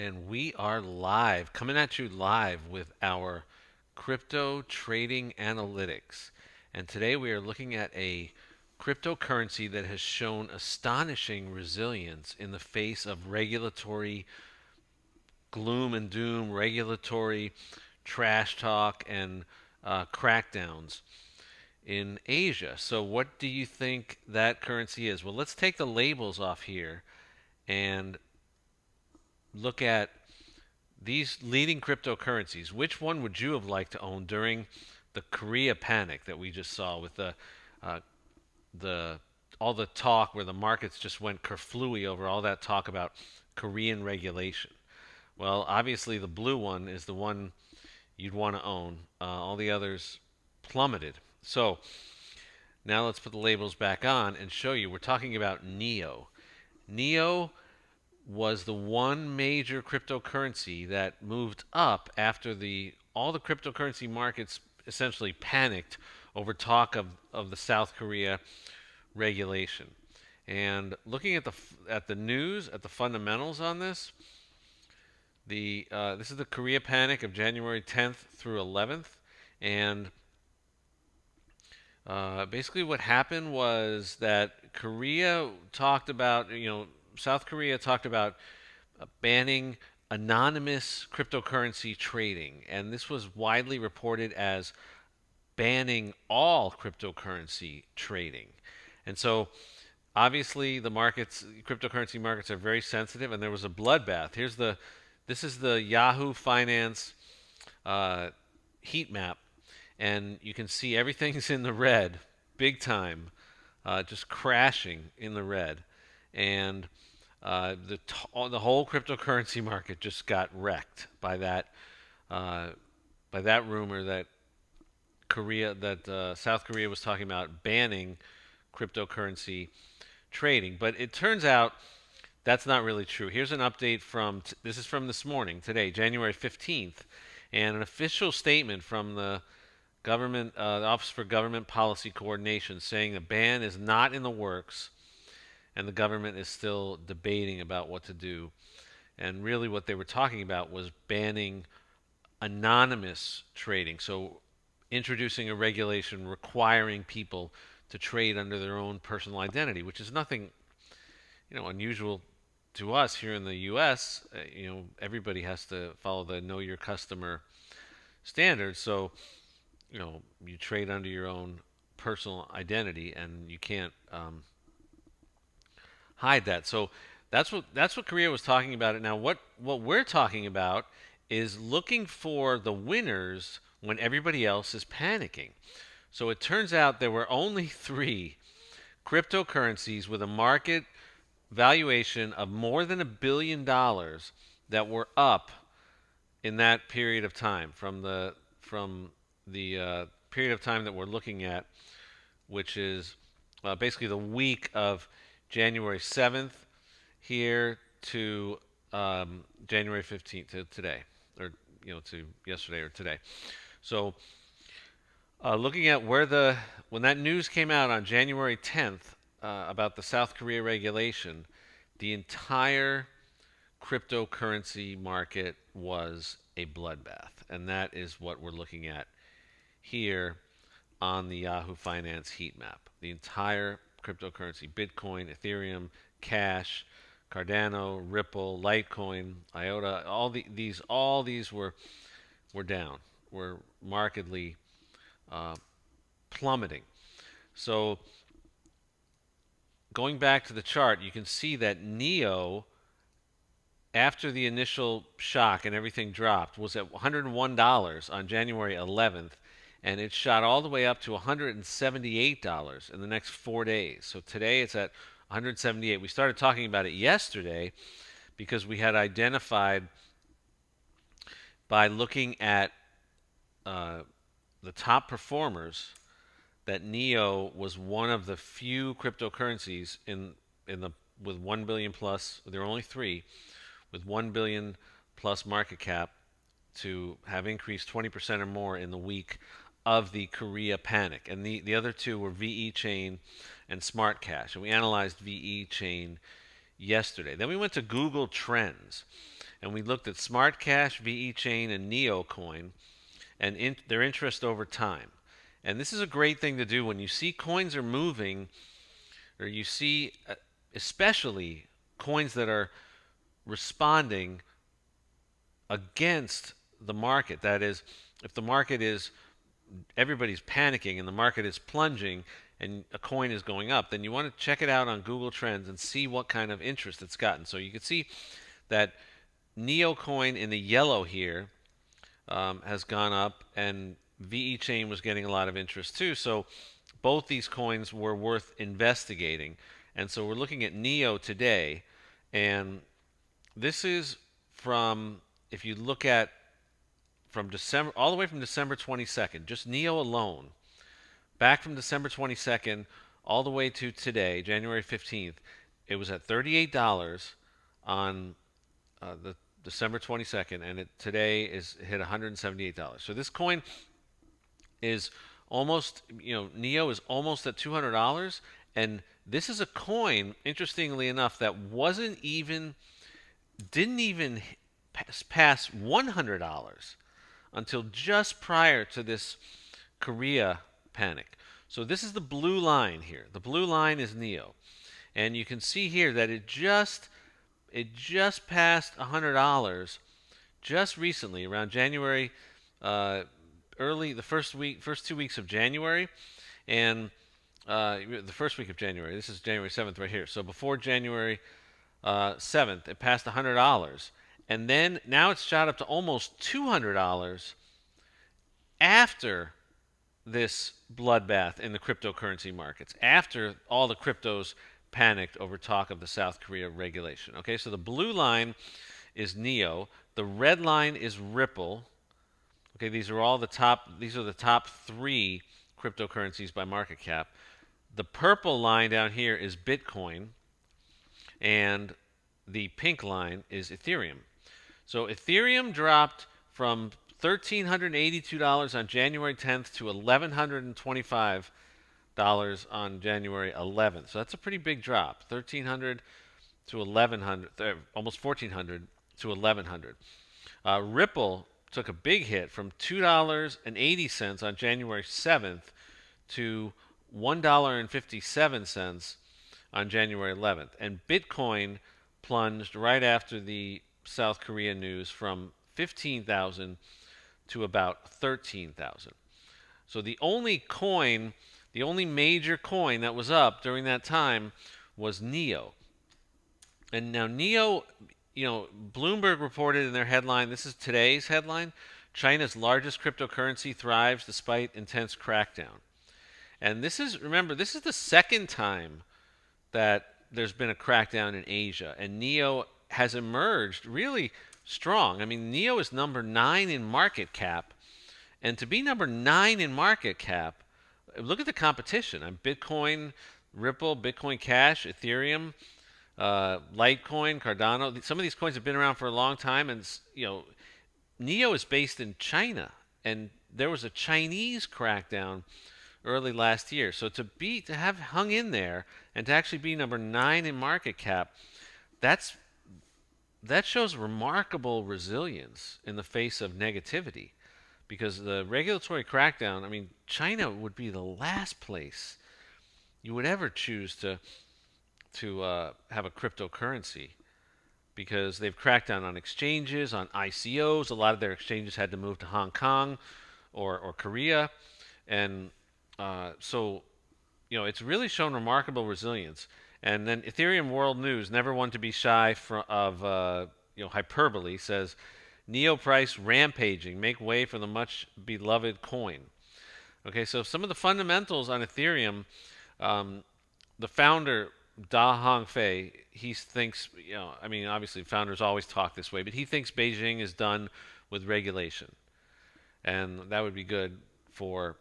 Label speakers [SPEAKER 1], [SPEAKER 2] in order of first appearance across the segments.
[SPEAKER 1] And we are live, coming at you live with our crypto trading analytics. And today we are looking at a cryptocurrency that has shown astonishing resilience in the face of regulatory gloom and doom, regulatory trash talk, and crackdowns in Asia. So, what do you think that currency is? Well, let's take the labels off here and look at these leading cryptocurrencies. Which one would you have liked to own during the Korea panic that we just saw with uh, the all the talk where the markets just went kerflooey over all that talk about Korean regulation? Well, obviously the blue one is the one you'd want to own. All the others plummeted. So now let's put the labels back on and show you. We're talking about NEO. NEO was the one major cryptocurrency that moved up after the all the cryptocurrency markets essentially panicked over talk of the South Korea regulation. And looking at the news, at the fundamentals on this, this is the Korea panic of January 10th through 11th, and basically what happened was that South Korea talked about banning anonymous cryptocurrency trading, and this was widely reported as banning all cryptocurrency trading. And so, obviously, cryptocurrency markets are very sensitive, and there was a bloodbath. This is the Yahoo Finance uh, heat map, and you can see everything's in the red, big time, just crashing in the red, and the whole cryptocurrency market just got wrecked uh, by that rumor that South Korea was talking about banning cryptocurrency trading. But it turns out that's not really true. Here's an update this is from this morning, today, January 15th, and an official statement from the Office for Government Policy Coordination saying a ban is not in the works, and the government is still debating about what to do. And really, what they were talking about was banning anonymous trading. So, introducing a regulation requiring people to trade under their own personal identity, which is nothing, unusual to us here in the U.S. Everybody has to follow the know your customer standards. So, you trade under your own personal identity, and you can't hide that. So that's what Korea was talking about. It now what we're talking about is looking for the winners when everybody else is panicking. So it turns out there were only three cryptocurrencies with a market valuation of more than $1 billion that were up in that period of time from the period of time that we're looking at, which is basically the week of January 7th here to January 15th to today, or to yesterday or today. So looking at when that news came out on January 10th about the South Korea regulation, the entire cryptocurrency market was a bloodbath, and that is what we're looking at here on the Yahoo Finance heat map. The entire cryptocurrency, Bitcoin, Ethereum, Cash, Cardano, Ripple, Litecoin, IOTA, all these were down, were markedly uh, plummeting. So going back to the chart, you can see that NEO, after the initial shock and everything dropped, was at $101 on January 11th, and it shot all the way up to $178 in the next 4 days. So today it's at 178. We started talking about it yesterday because we had identified by looking at the top performers that NEO was one of the few cryptocurrencies in the with 1 billion plus. There are only three with 1 billion plus market cap to have increased 20% or more in the week of the Korea panic. And the other two were VE Chain and Smart Cash. And we analyzed VE Chain yesterday. Then we went to Google Trends. and we looked at Smart Cash, VE Chain, and Neo Coin, and their interest over time. And this is a great thing to do when you see coins are moving, or you see, especially coins that are responding against the market. That is, if the market is, everybody's panicking and the market is plunging and a coin is going up, then you want to check it out on Google Trends and see what kind of interest it's gotten. So you can see that Neo coin in the yellow here has gone up, and VE Chain was getting a lot of interest too. So both these coins were worth investigating. And so we're looking at Neo today, and this is from, if you look at from December, all the way from December 22nd, just Neo alone, back from December 22nd all the way to today, January 15th, it was at $38 on the December 22nd, and it today is hit $178. So this coin is almost, Neo is almost at $200, and this is a coin, interestingly enough, that didn't even pass $100 until just prior to this Korea panic. So this is the blue line here. The blue line is Neo, and you can see here that it just passed $100 just recently, around January, the first 2 weeks of January, and the first week of January. This is January 7th right here. So before January 7th, it passed $100, and then now it's shot up to almost $200 after this bloodbath in the cryptocurrency markets, after all the cryptos panicked over talk of the South Korea regulation. Okay, so the blue line is Neo, the red line is Ripple. Okay, these are the top 3 cryptocurrencies by market cap. The purple line down here is Bitcoin, and the pink line is Ethereum. So Ethereum dropped from $1,382 on January 10th to $1,125 on January 11th. So that's a pretty big drop. $1,300 to $1,100, almost $1,400 to $1,100. Ripple took a big hit from $2.80 on January 7th to $1.57 on January 11th. And Bitcoin plunged right after the South Korea news from 15,000 to about 13,000. So the only major coin that was up during that time was Neo. And now Neo, Bloomberg reported in their headline, this is today's headline, China's largest cryptocurrency thrives despite intense crackdown. And remember, this is the second time that there's been a crackdown in Asia, and Neo has emerged really strong. I mean, Neo is number 9 in market cap, and to be number 9 in market cap, look at the competition. Bitcoin, Ripple, Bitcoin Cash, Ethereum, Litecoin, Cardano. Some of these coins have been around for a long time, and Neo is based in China, and there was a Chinese crackdown early last year. So to have hung in there and to actually be number 9 in market cap, that shows remarkable resilience in the face of negativity, because the regulatory crackdown, I mean, China would be the last place you would ever choose to have a cryptocurrency, because they've cracked down on exchanges, on ICOs. A lot of their exchanges had to move to Hong Kong or Korea, and so it's really shown remarkable resilience. And then Ethereum World News, never one to be shy of hyperbole, says Neo price rampaging, make way for the much beloved coin. Okay, so some of the fundamentals on Ethereum, the founder Da Hongfei, he thinks, obviously founders always talk this way, but he thinks Beijing is done with regulation, and that would be good for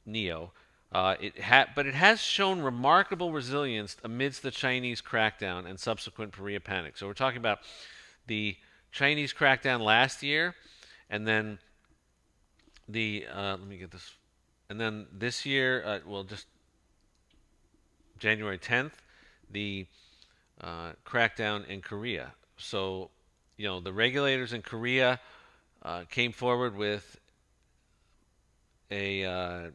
[SPEAKER 1] Neo. But it has shown remarkable resilience amidst the Chinese crackdown and subsequent Korea panic. So we're talking about the Chinese crackdown last year, and then let me get this, and then this year, just January 10th, the crackdown in Korea. So the regulators in Korea came forward with a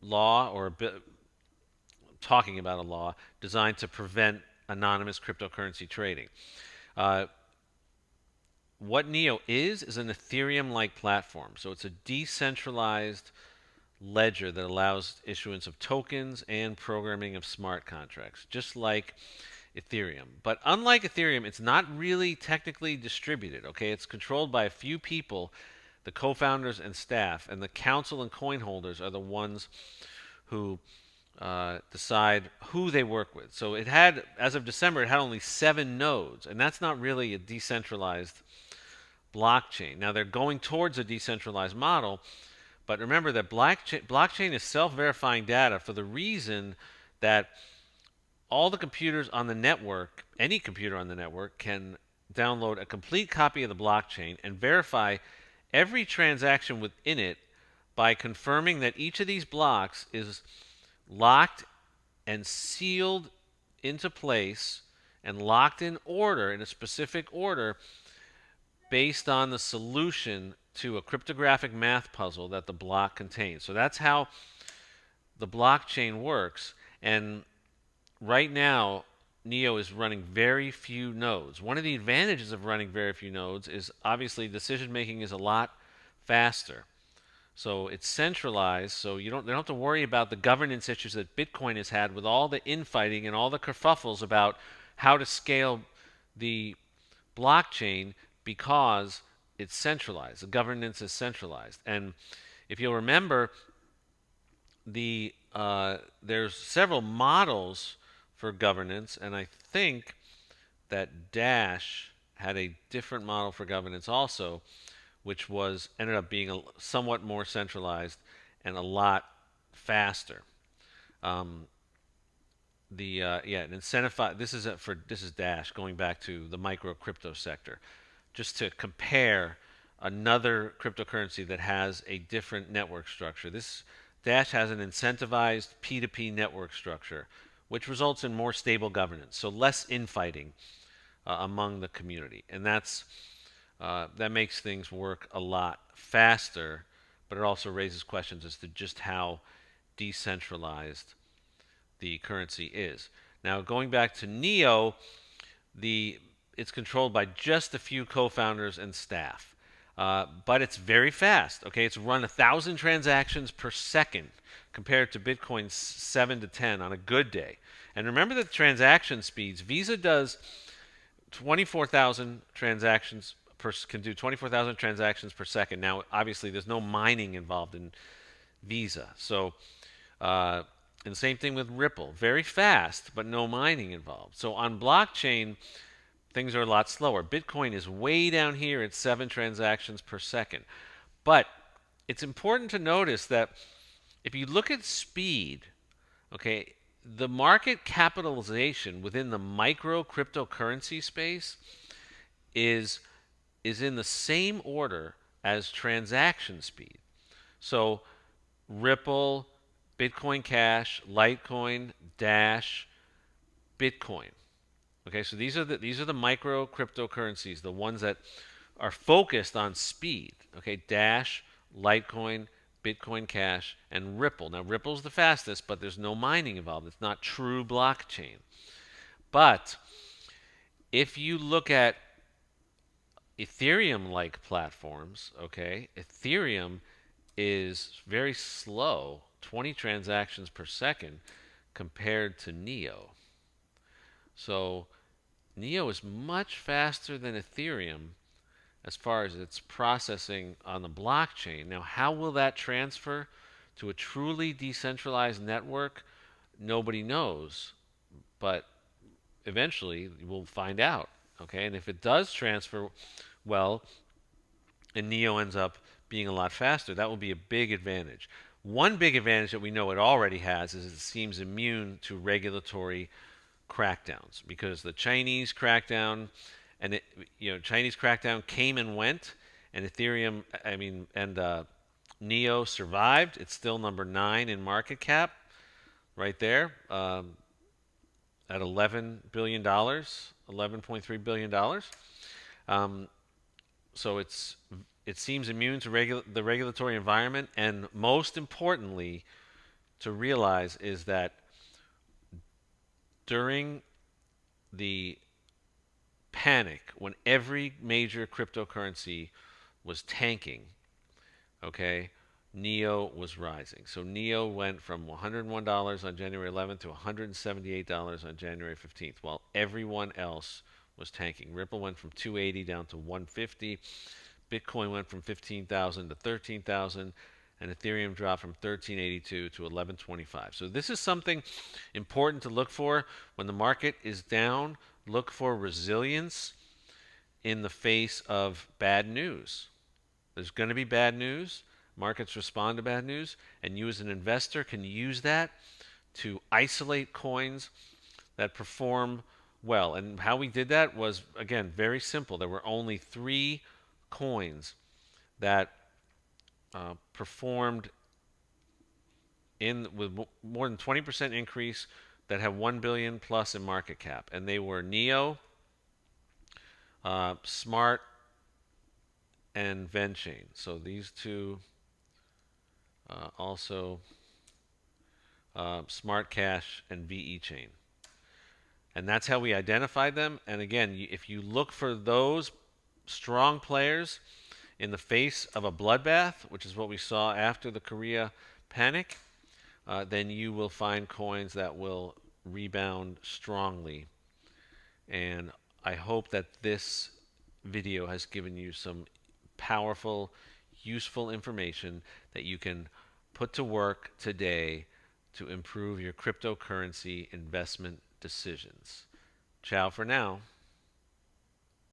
[SPEAKER 1] law or talking about a law designed to prevent anonymous cryptocurrency trading. Uh, what Neo is an Ethereum-like platform. So it's a decentralized ledger that allows issuance of tokens and programming of smart contracts, just like Ethereum. But unlike Ethereum, it's not really technically distributed, okay? It's controlled by a few people, the co-founders and staff, and the council and coin holders are the ones who decide who they work with. So it had, as of December, it had only 7 nodes, and that's not really a decentralized blockchain. Now they're going towards a decentralized model, but remember that blockchain is self-verifying data for the reason that all the computers on the network, any computer on the network, can download a complete copy of the blockchain and verify every transaction within it by confirming that each of these blocks is locked and sealed into place and locked in order, in a specific order, based on the solution to a cryptographic math puzzle that the block contains. So that's how the blockchain works. And right now, Neo is running very few nodes. One of the advantages of running very few nodes is obviously decision making is a lot faster. So it's centralized, so they don't have to worry about the governance issues that Bitcoin has had with all the infighting and all the kerfuffles about how to scale the blockchain because it's centralized. The governance is centralized. And if you'll remember, there's several models for governance, and I think that Dash had a different model for governance also, which ended up being somewhat more centralized and a lot faster. An incentive. This is Dash, going back to the micro crypto sector, just to compare another cryptocurrency that has a different network structure. This Dash has an incentivized P2P network structure, which results in more stable governance, so less infighting among the community, and that makes things work a lot faster, but it also raises questions as to just how decentralized the currency is. Now, going back to Neo, it's controlled by just a few co-founders and staff, but it's very fast. Okay, it's run 1,000 transactions per second compared to Bitcoin's 7 to 10 on a good day. And remember the transaction speeds. Visa does 24,000 transactions can do 24,000 transactions per second. Now, obviously, there's no mining involved in Visa. So, and same thing with Ripple. Very fast, but no mining involved. So on blockchain, things are a lot slower. Bitcoin is way down here at 7 transactions per second. But it's important to notice that if you look at speed, okay, the market capitalization within the micro cryptocurrency space is in the same order as transaction speed. So Ripple, Bitcoin Cash, Litecoin, Dash, Bitcoin. Okay, so these are the micro cryptocurrencies, the ones that are focused on speed. Okay, Dash, Litecoin, Bitcoin Cash, and Ripple. Now Ripple's the fastest, but there's no mining involved. It's not true blockchain. But if you look at Ethereum-like platforms, okay, Ethereum is very slow, 20 transactions per second, compared to Neo. So Neo is much faster than Ethereum as far as its processing on the blockchain. Now, how will that transfer to a truly decentralized network? Nobody knows, but eventually we'll find out. Okay, and if it does transfer well, and Neo ends up being a lot faster, that will be a big advantage. One big advantage that we know it already has is it seems immune to regulatory crackdowns, because the Chinese crackdown Chinese crackdown came and went, and Neo survived. It's still number 9 in market cap, right there, at $11 billion $11.3 billion. Um, so it seems immune to the regulatory environment, and most importantly, to realize is that during the panic, when every major cryptocurrency was tanking, okay, Neo was rising. So Neo went from $101 on January 11th to $178 on January 15th, while everyone else was tanking. Ripple went from 280 down to 150. Bitcoin went from 15,000 to 13,000, and Ethereum dropped from 1382 to 1125. So this is something important to look for when the market is down. Look for resilience in the face of bad news. There's going to be bad news. Markets respond to bad news, and you as an investor can use that to isolate coins that perform well. And how we did that was, again, very simple. There were only 3 coins that performed with more than 20% increase that have 1 billion plus in market cap, and they were Neo, Smart, and VenChain. So these two, also Smart Cash and VE Chain. And that's how we identified them. And again, if you look for those strong players in the face of a bloodbath, which is what we saw after the Korea panic, then you will find coins that will rebound strongly. And I hope that this video has given you some powerful, useful information that you can put to work today to improve your cryptocurrency investment decisions. Ciao for now.